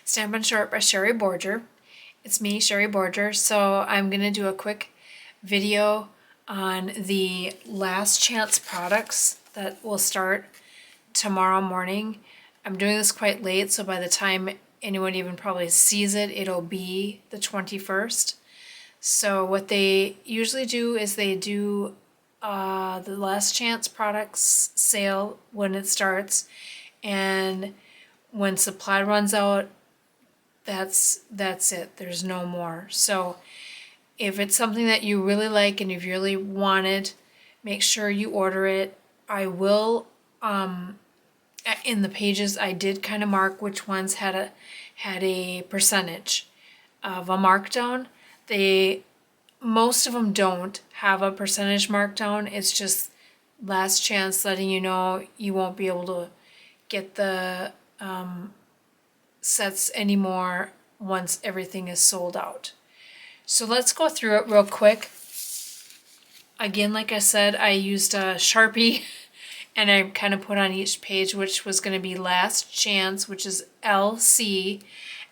Stampin' Short by Sherri Borger. It's me, Sherri Borger, so I'm going to do a quick video on the last chance products that will start tomorrow morning. I'm doing this quite late, so by the time anyone even probably sees it, it'll be the 21st. So what they usually do is they do the last chance products sale when it starts, and when supply runs out, that's it. There's no more. So if it's something that you really like and you really want it, make sure you order it. I will in the pages I did kind of mark which ones had a percentage of a markdown. Most of them don't have a percentage markdown. It's just last chance, letting you know you won't be able to get the sets anymore once everything is sold out. So let's go through it real quick. Again, like I said, I used a Sharpie and I kind of put on each page which was going to be last chance, which is LC,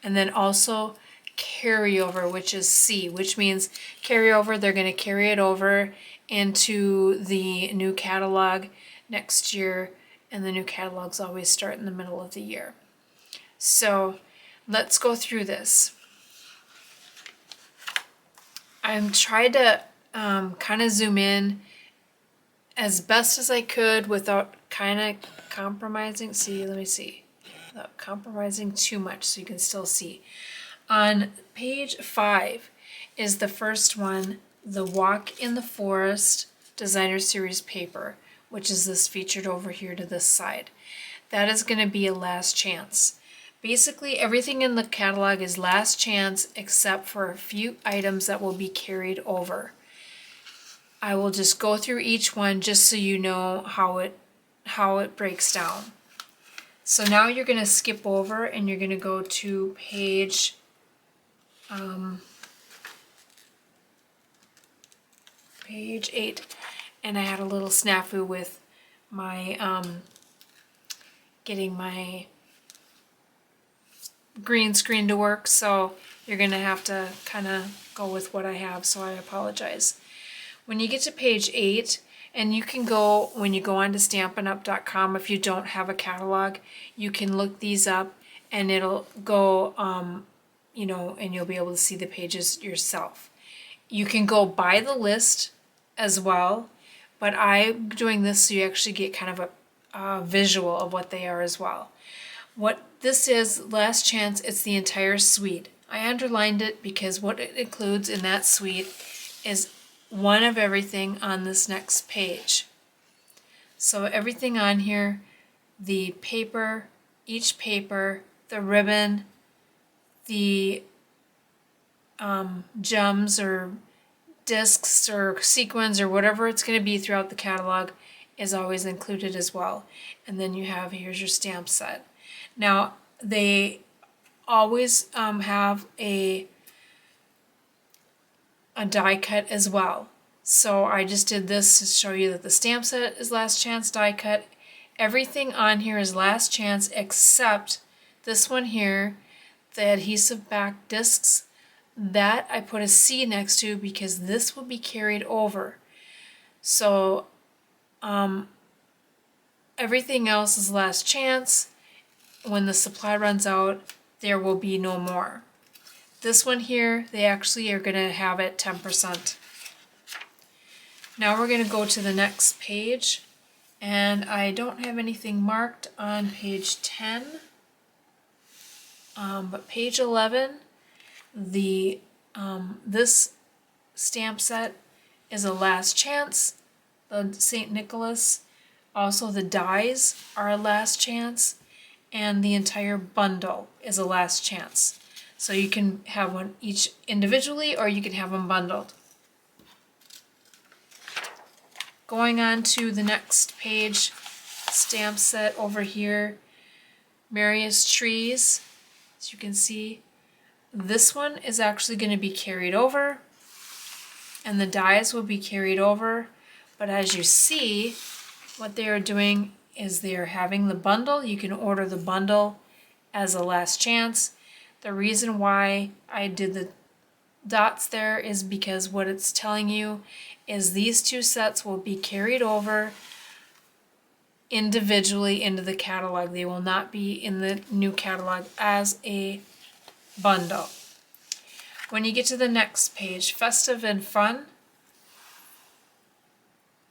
and then also carryover, which is C, which means carryover, they're going to carry it over into the new catalog next year, and the new catalogs always start in the middle of the year. So let's go through this. I'm trying to kind of zoom in as best as I could without kind of compromising. Let me see. Without compromising too much so you can still see. On page 5 is the first one, the Walk in the Forest Designer Series paper, which is this featured over here to this side. That is going to be a last chance. Basically, everything in the catalog is last chance except for a few items that will be carried over. I will just go through each one just so you know how it breaks down. So now you're going to skip over and you're going to go to page 8, and I had a little snafu with my getting my green screen to work, so you're gonna have to kind of go with what I have, so I apologize. When you get to page 8, and you can go, when you go on to stampinup.com, if you don't have a catalog, you can look these up and it'll go you know, and you'll be able to see the pages yourself. You can go by the list as well, but I'm doing this so you actually get kind of a visual of what they are as well. What this is, last chance, it's the entire suite. I underlined it because what it includes in that suite is one of everything on this next page. So everything on here, the paper, each paper, the ribbon, the gems or discs or sequins or whatever it's going to be throughout the catalog is always included as well. And then you have, here's your stamp set. Now, they always have a die cut as well. So I just did this to show you that the stamp set is last chance die cut. Everything on here is last chance except this one here, the adhesive back discs. That I put a C next to because this will be carried over. So everything else is last chance. When the supply runs out, there will be no more. This one here, they actually are going to have it 10%. Now we're going to go to the next page, and I don't have anything marked on page 10, but page 11, this stamp set is a last chance. The St. Nicholas, also the dies are a last chance, and the entire bundle is a last chance. So you can have one each individually or you can have them bundled. Going on to the next page, stamp set over here, Marius Trees. As you can see, this one is actually going to be carried over and the dies will be carried over, but as you see, what they are doing is they are having the bundle. You can order the bundle as a last chance. The reason why I did the dots there is because what it's telling you is these two sets will be carried over individually into the catalog. They will not be in the new catalog as a bundle. When you get to the next page, Festive and Fun,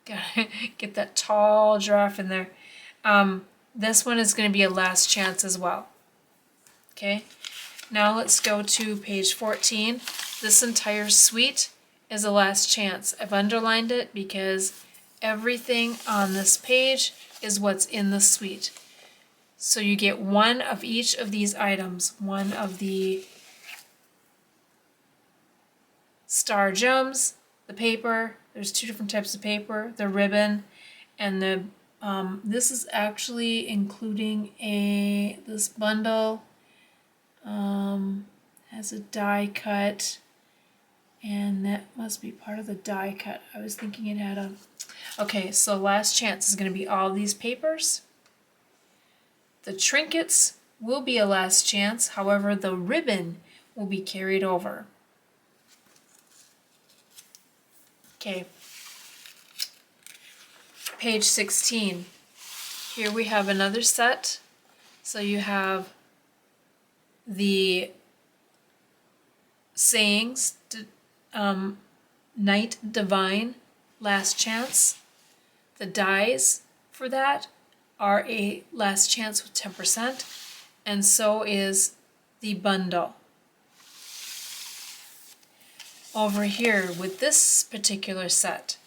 gotta get that tall giraffe in there. This one is going to be a last chance as well. Okay, now let's go to page 14. This entire suite is a last chance. I've underlined it because everything on this page is what's in the suite. So you get one of each of these items. One of the star gems, the paper, there's two different types of paper, the ribbon, and the this is actually including this bundle has a die cut, and that must be part of the die cut. I was thinking it had a... Okay, so last chance is going to be all these papers. The trinkets will be a last chance, however the ribbon will be carried over. Okay, page 16. Here we have another set. So you have the sayings, Night Divine, last chance. The dies for that are a last chance with 10%, and so is the bundle. Over here with this particular set,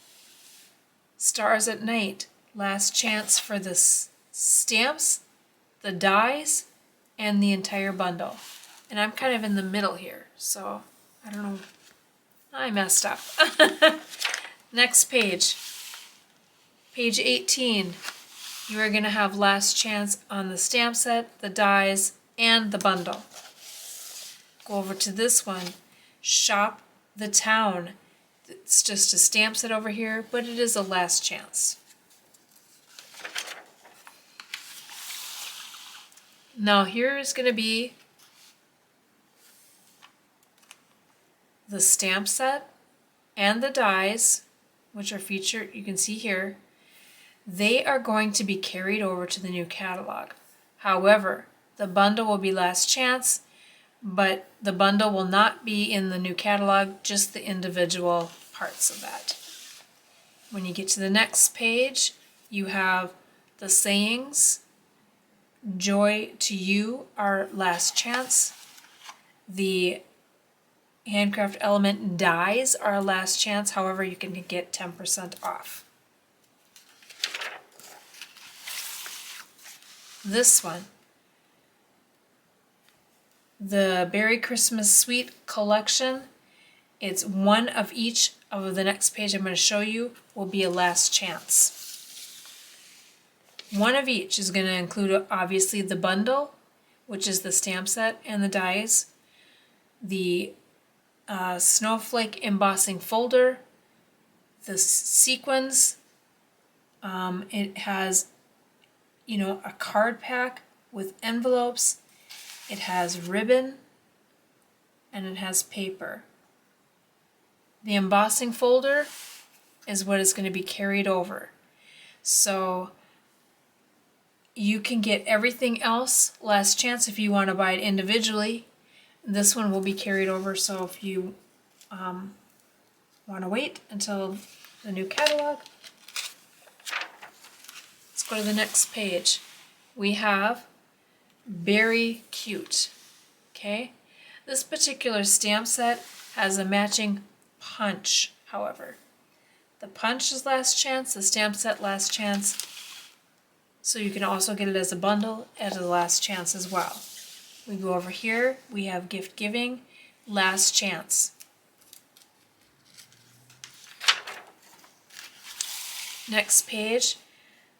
Stars at Night, last chance for the stamps, the dies, and the entire bundle. And I'm kind of in the middle here, so I don't know. I messed up. Next page. Page 18. You are going to have last chance on the stamp set, the dies, and the bundle. Go over to this one. Shop the Town. It's just a stamp set over here, but it is a last chance. Now here is going to be the stamp set and the dies, which are featured, you can see here. They are going to be carried over to the new catalog. However, the bundle will be last chance, but the bundle will not be in the new catalog, just the individual parts of that. When you get to the next page, you have the sayings. Joy to You are last chance. The handcraft element dies are a last chance, however you can get 10% off. This one, the Berry Christmas Suite collection, it's one of each of the next page I'm going to show you will be a last chance. One of each is going to include obviously the bundle, which is the stamp set and the dies, the snowflake embossing folder, the sequins. It has, a card pack with envelopes. It has ribbon and it has paper. The embossing folder is what is going to be carried over. So you can get everything else last chance if you want to buy it individually. This one will be carried over, so if you want to wait until the new catalog. Let's go to the next page. We have Very Cute. Okay, this particular stamp set has a matching punch, however. The punch is last chance, the stamp set last chance, so you can also get it as a bundle at a last chance as well. We go over here, we have Gift Giving, last chance. Next page,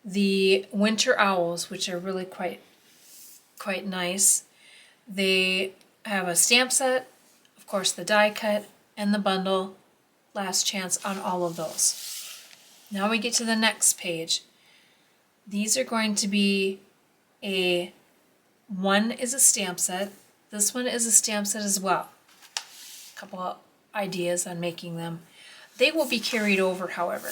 the Winter Owls, which are really quite nice. They have a stamp set, of course the die cut, and the bundle, last chance on all of those. Now we get to the next page. These are going to be one is a stamp set, This one is a stamp set as well. A couple of ideas on making them. They will be carried over, however.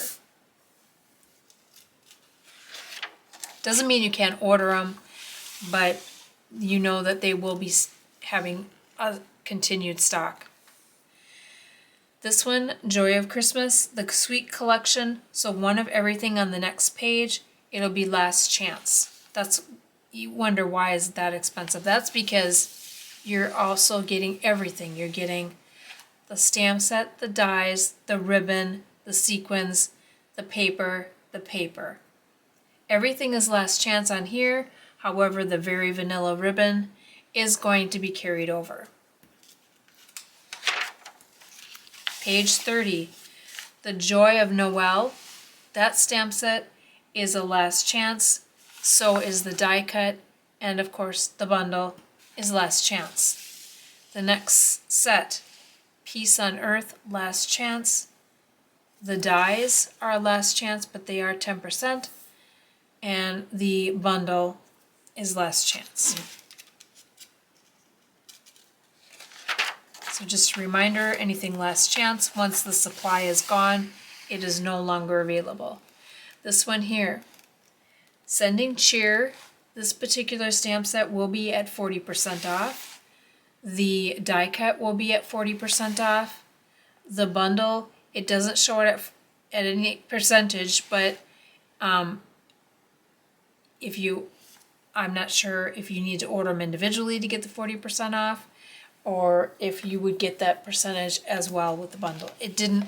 Doesn't mean you can't order them, but you know that they will be having a continued stock. This one, Joy of Christmas, the Sweet Collection. So one of everything on the next page, it'll be last chance. You wonder why is that expensive. That's because you're also getting everything. You're getting the stamp set, the dies, the ribbon, the sequins, the paper, the paper. Everything is last chance on here. However, the Very Vanilla ribbon is going to be carried over. Page 30, the Joy of Noel. That stamp set is a last chance. So is the die cut, and of course the bundle is last chance. The next set, Peace on Earth, last chance. The dies are last chance, but they are 10%, and the bundle is last chance. So just a reminder, anything last chance, once the supply is gone, it is no longer available. This one here, Sending Cheer, this particular stamp set will be at 40% off. The die cut will be at 40% off. The bundle, it doesn't show it at any percentage, but I'm not sure if you need to order them individually to get the 40% off, or if you would get that percentage as well with the bundle. It didn't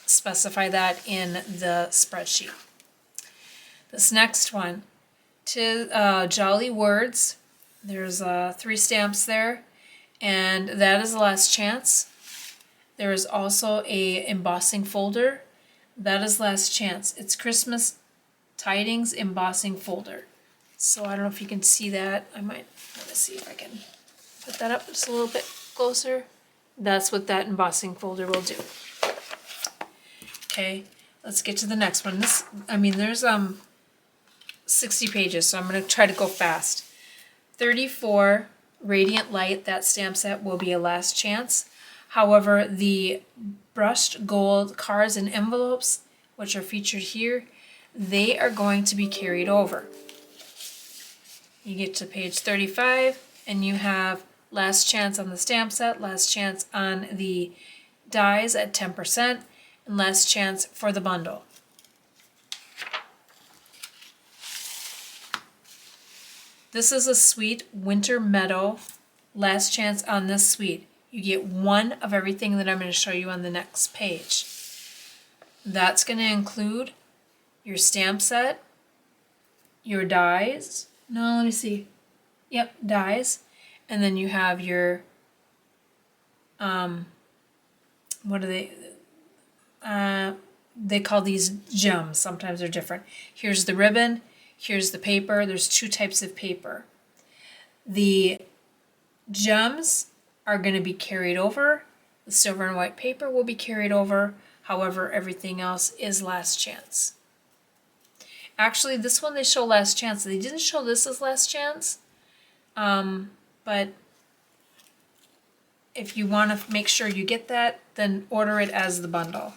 specify that in the spreadsheet. This next one, to Jolly Words, there's 3 stamps there, and that is the last chance. There is also a embossing folder. That is last chance. It's Christmas Tidings embossing folder. So I don't know if you can see that. Let me see if I can put that up just a little bit closer. That's what that embossing folder will do. Okay, let's get to the next one. There's 60 pages, so I'm going to try to go fast. 34, Radiant Light, that stamp set will be a last chance. However, the brushed gold cards and envelopes, which are featured here, they are going to be carried over. You get to page 35, and you have last chance on the stamp set, last chance on the dies at 10%, and last chance for the bundle. This is a Sweet Winter Meadow. Last chance on this suite. You get one of everything that I'm going to show you on the next page. That's going to include your stamp set, your dies. No, let me see. Yep, dies. And then you have your, what are they? They call these gems. Sometimes they're different. Here's the ribbon. Here's the paper. There's 2 types of paper. The gems are going to be carried over. The silver and white paper will be carried over. However, everything else is last chance. Actually, this one they show last chance. They didn't show this as last chance. But if you want to make sure you get that, then order it as the bundle.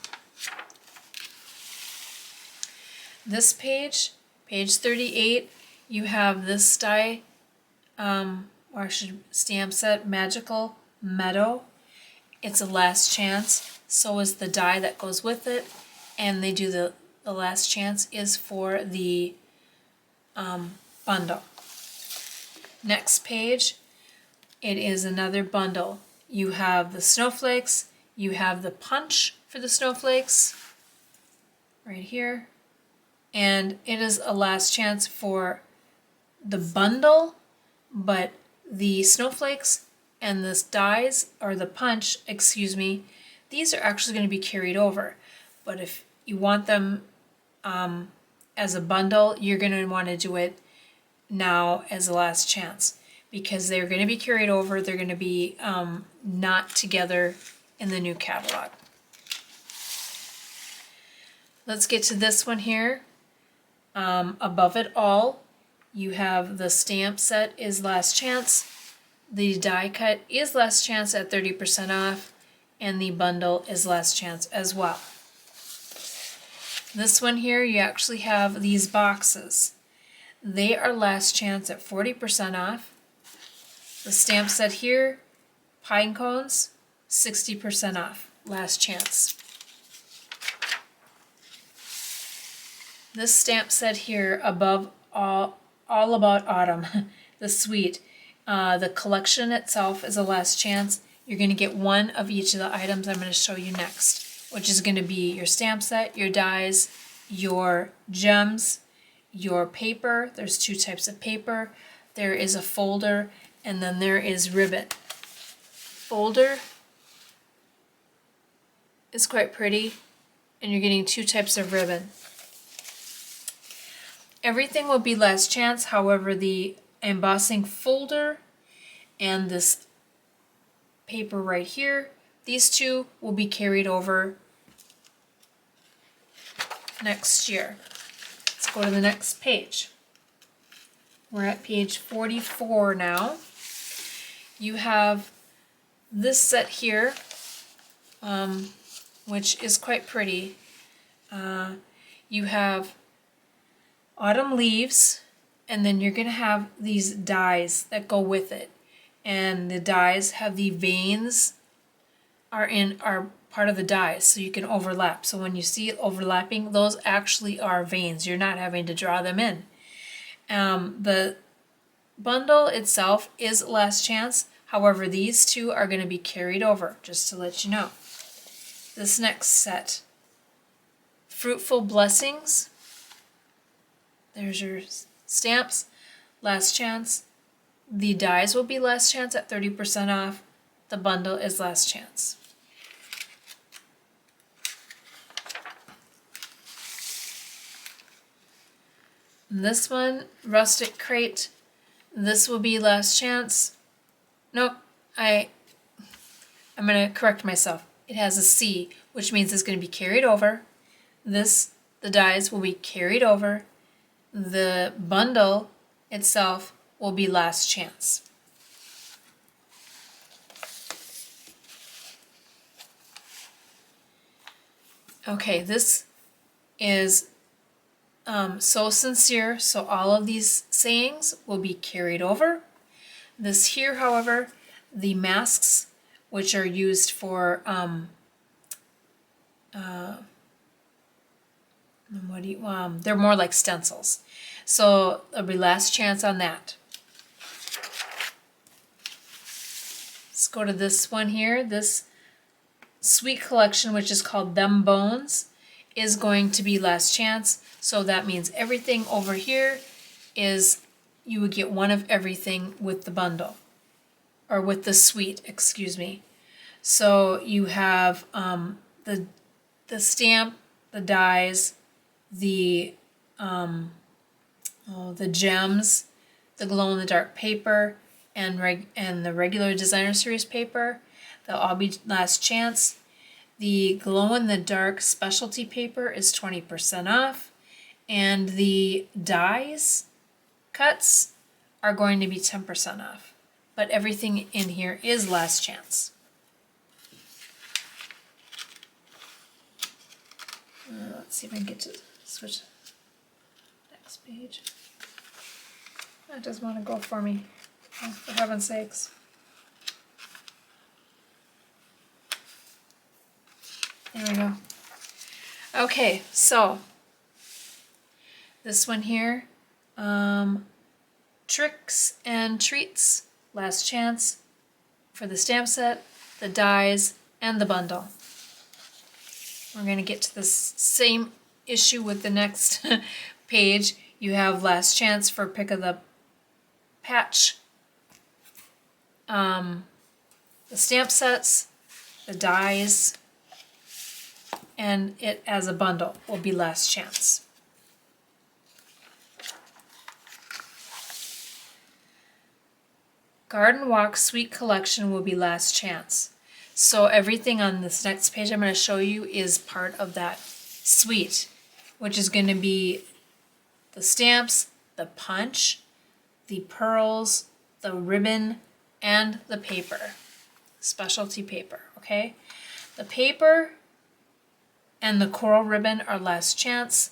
This page, page 38, you have this die, stamp set, Magical Meadow. It's a last chance. So is the die that goes with it. And they do the last chance is for the bundle. Next page, it is another bundle. You have the snowflakes, you have the punch for the snowflakes, right here. And it is a last chance for the bundle, but the snowflakes and the dies, or the punch, excuse me, these are actually going to be carried over. But if you want them as a bundle, you're going to want to do it now as a last chance, because they're going to be carried over. They're going to be not together in the new catalog. Let's get to this one here. Above it all, you have the stamp set is last chance. The die cut is last chance at 30% off, and the bundle is last chance as well. This one here, you actually have these boxes. They are last chance at 40% off. The stamp set here, pine cones, 60% off, last chance. This stamp set here, above all about autumn, the suite, the collection itself is a last chance. You're going to get one of each of the items I'm going to show you next, which is going to be your stamp set, your dies, your gems, your paper. There's two types of paper. There is a folder, and then there is ribbon. Folder is quite pretty, and you're getting two types of ribbon. Everything will be last chance, however, the embossing folder and this paper right here, these two will be carried over next year. Let's go to the next page. We're at page 44 now. You have this set here, which is quite pretty. You have autumn leaves, and then you're going to have these dies that go with it. And the dies have the veins are part of the dies, so you can overlap. So when you see it overlapping, those actually are veins. You're not having to draw them in. The bundle itself is last chance. However, these two are going to be carried over, just to let you know. This next set, Fruitful Blessings. There's your stamps, last chance. The dies will be last chance at 30% off. The bundle is last chance. And this one, Rustic Crate, this will be last chance. Nope, I'm going to correct myself. It has a C, which means it's going to be carried over. The dies will be carried over. The bundle itself will be last chance. Okay, this is So Sincere, so all of these sayings will be carried over. This here, however, the masks, which are used for they're more like stencils. So there'll be last chance on that. Let's go to this one here. This sweet collection, which is called Them Bones, is going to be last chance. So that means everything over here is, you would get one of everything with the bundle, or with the suite, excuse me. So you have the stamp, the dies, the gems, the glow-in-the-dark paper, and the regular designer series paper. They'll all be last chance. The glow-in-the-dark specialty paper is 20% off, and the dies cuts are going to be 10% off. But everything in here is last chance. Let's see if I can get to switch next page. That doesn't want to go for me. Oh, for heaven's sakes. There we go. Okay, so this one here, Tricks and Treats, last chance for the stamp set, the dies, and the bundle. We're going to get to this same issue with the next page. You have last chance for pick of the patch, the stamp sets, the dies, and it as a bundle will be last chance. Garden Walk Sweet Collection will be last chance. So everything on this next page I'm going to show you is part of that suite, which is going to be the stamps, the punch, the pearls, the ribbon, and the paper, specialty paper, okay? The paper and the coral ribbon are last chance.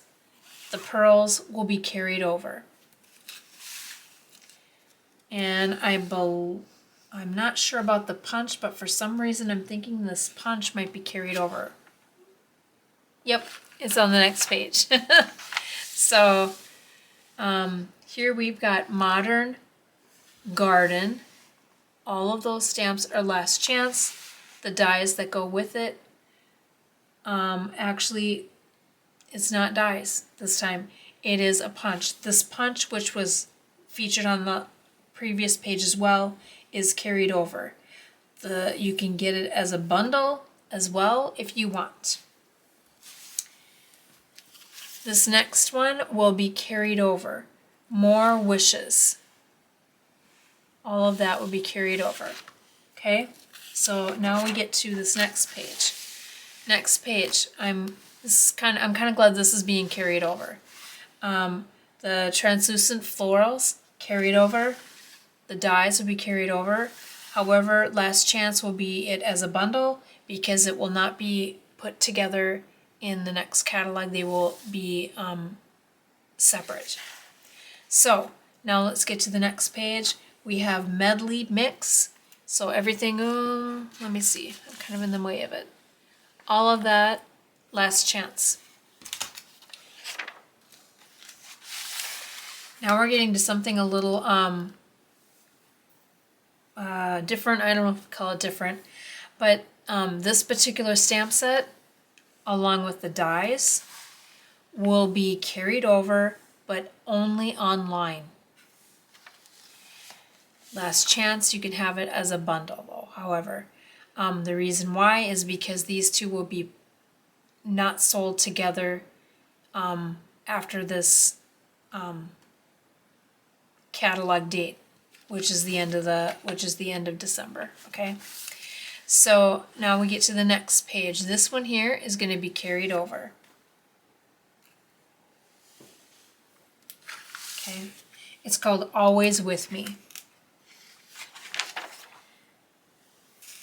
The pearls will be carried over. And I'm not sure about the punch, but for some reason I'm thinking this punch might be carried over. Yep, it's on the next page. So here we've got Modern Garden. All of those stamps are last chance. The dies that go with it, actually, it's not dies this time. It is a punch. This punch, which was featured on the previous page as well, is carried over. You can get it as a bundle as well if you want. This next one will be carried over. More Wishes. All of that will be carried over. Okay, so now we get to this next page. Next page, I'm kind of glad this is being carried over. The translucent florals carried over. The dies will be carried over. However, last chance will be it as a bundle because it will not be put together in the next catalog. They will be separate. So now let's get to the next page. We have Medley Mix. So everything, let me see, I'm kind of in the way of it. All of that, last chance. Now we're getting to something a little different. I don't know if I call it different, but this particular stamp set, along with the dies, will be carried over, but only online. Last chance, you can have it as a bundle though, however. The reason why is because these two will be not sold together after this catalog date, which is the end of December. Okay, so now we get to the next page. This one here is going to be carried over. Okay, it's called Always With Me.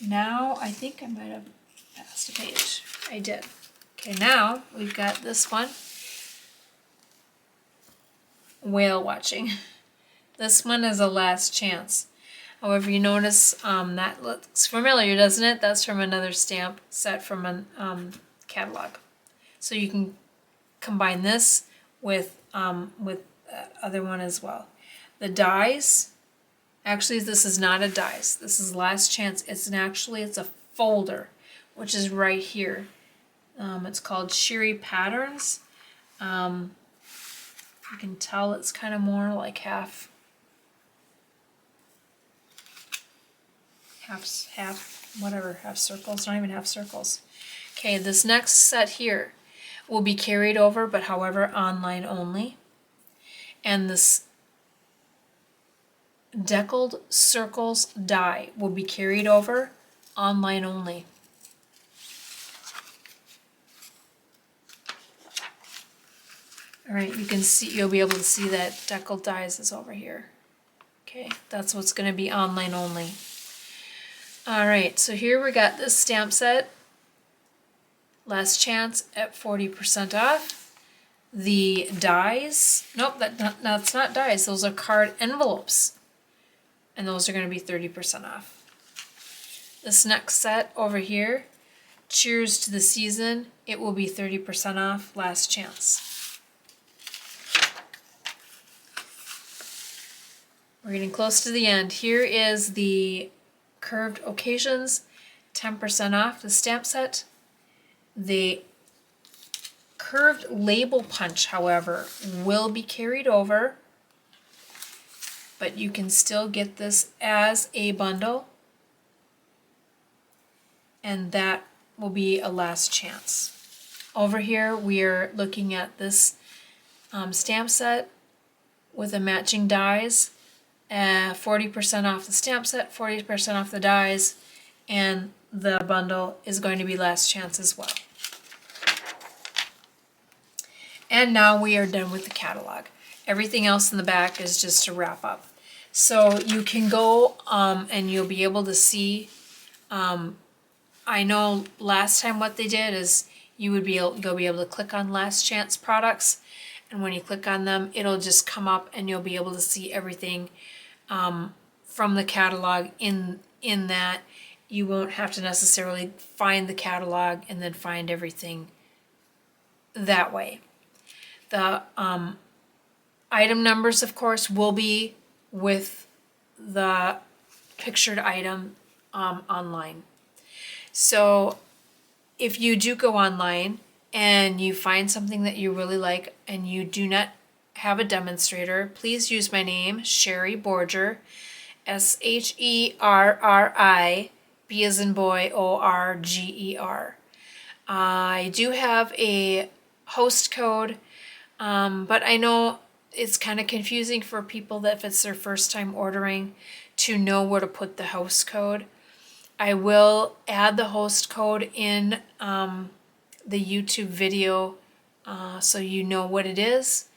Now I think I might have passed a page. I did. Okay, now we've got this one. Whale Watching. This one is a last chance. However, you notice that looks familiar, doesn't it? That's from another stamp set from a catalog. So you can combine this with other one as well. The dies, actually this is not a dies. This is last chance. It's a folder, which is right here. It's called Sherri Patterns. You can tell it's kind of more like half circles, not even half circles. Okay, this next set here will be carried over, but however, online only. And this Deckled Circles die will be carried over, online only. All right, you can see, you'll be able to see that Deckled dies is over here. Okay, that's what's going to be online only. All right, so here we got this stamp set. Last chance at 40% off. The dies, nope, that's not dies. Those are card envelopes. And those are going to be 30% off. This next set over here, Cheers to the Season, it will be 30% off, last chance. We're getting close to the end. Here is the Curved Occasions, 10% off the stamp set. The curved label punch, however, will be carried over, but you can still get this as a bundle, and that will be a last chance. Over here, we are looking at this stamp set with the matching dies. 40% off the stamp set, 40% off the dies, and the bundle is going to be last chance as well. And now we are done with the catalog. Everything else in the back is just to wrap up. So you can go and you'll be able to see. I know last time what they did is you'll be able to click on last chance products, and when you click on them, it'll just come up and you'll be able to see everything from the catalog in that. You won't have to necessarily find the catalog and then find everything that way. The item numbers, of course, will be with the pictured item online. So if you do go online and you find something that you really like and you do not have a demonstrator, please use my name, Sherri Borger, Sherri, B as in boy, Orger. I do have a host code, but I know it's kind of confusing for people that if it's their first time ordering to know where to put the host code. I will add the host code in the YouTube video so you know what it is.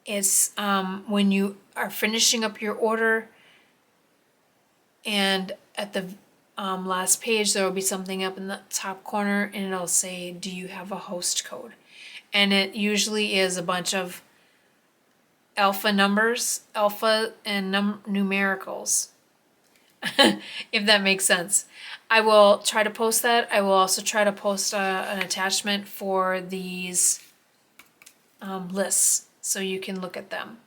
It's when you are finishing up your order, and at the last page there will be something up in the top corner and it'll say, do you have a host code? And it usually is a bunch of alpha numbers, alpha and numericals, if that makes sense. I will try to post that. I will also try to post an attachment for these lists so you can look at them.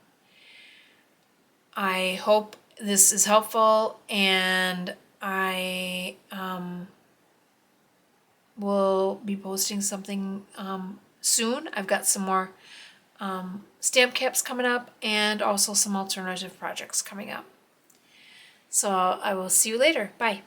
I hope this is helpful, and I will be posting something soon. I've got some more stamp caps coming up and also some alternative projects coming up. So I will see you later. Bye.